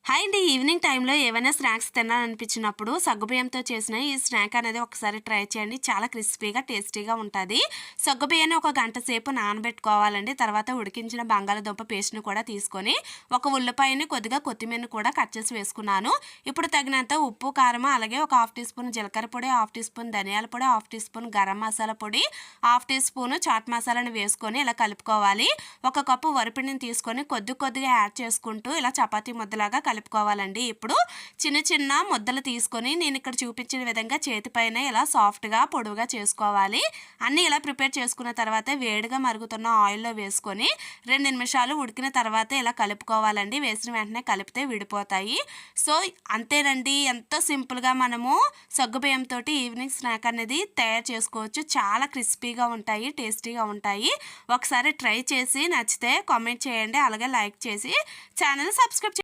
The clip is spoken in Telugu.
హాయ్ అండి. ఈవినింగ్ టైంలో ఏవైనా స్నాక్స్ తినాలనిపించినప్పుడు సగ్గుబియ్యంతో చేసిన ఈ స్నాక్ అనేది ఒకసారి ట్రై చేయండి. చాలా క్రిస్పీగా, టేస్టీగా ఉంటది. సగ్గుబియ్యాన్ని ఒక గంట సేపు నానబెట్టుకోవాలండి. తర్వాత ఉడికించిన బంగాళదుంప పేస్ట్‌ని కూడా తీసుకొని, ఒక ఉల్లిపాయని, కొద్దిగా కొత్తిమీరని కూడా కట్ చేసి వేసుకున్నాను. ఇప్పుడు తగినంత ఉప్పు, కారం, అలాగే ఒక హాఫ్ టీ స్పూన్ జీలకర్ర పొడి, హాఫ్ టీ స్పూన్ ధనియాల పొడి, half tea spoon garam masala పొడి, హాఫ్ టీ స్పూన్ చాట్ మసాలాని వేసుకొని ఇలా కలుపుకోవాలి. ఒక కప్పు వరిపిండిని తీసుకొని కొద్దిగా యాడ్ చేసుకుంటూ ఇలా చపాతీ ముద్దలాగా కలుపుకోవాలండి. ఇప్పుడు చిన్న చిన్న ముద్దలు తీసుకొని నేను ఇక్కడ చూపించిన విధంగా చేతిపైన ఇలా సాఫ్ట్‌గా పొడువుగా చేసుకోవాలి. అన్నీ ఇలా ప్రిపేర్ చేసుకున్న తర్వాత వేడిగా మరుగుతున్న ఆయిల్‌లో వేసుకొని 2 నిమిషాలు ఉడికిన తర్వాత ఇలా కలుపుకోవాలండి. వేసిన వెంటనే కలిపితే విడిపోతాయి. సో అంతేనండి. ఎంతో సింపుల్‌గా మనము సగ్గుబియ్యంతోటి ఈవినింగ్ స్నాక్ అనేది తయారు చేసుకోవచ్చు. చాలా క్రిస్పీగా ఉంటాయి, టేస్టీగా ఉంటాయి. ఒకసారి ట్రై చేసి నచ్చితే కామెంట్ చేయండి. అలాగే లైక్ చేసి ఛానల్ సబ్స్క్రైబ్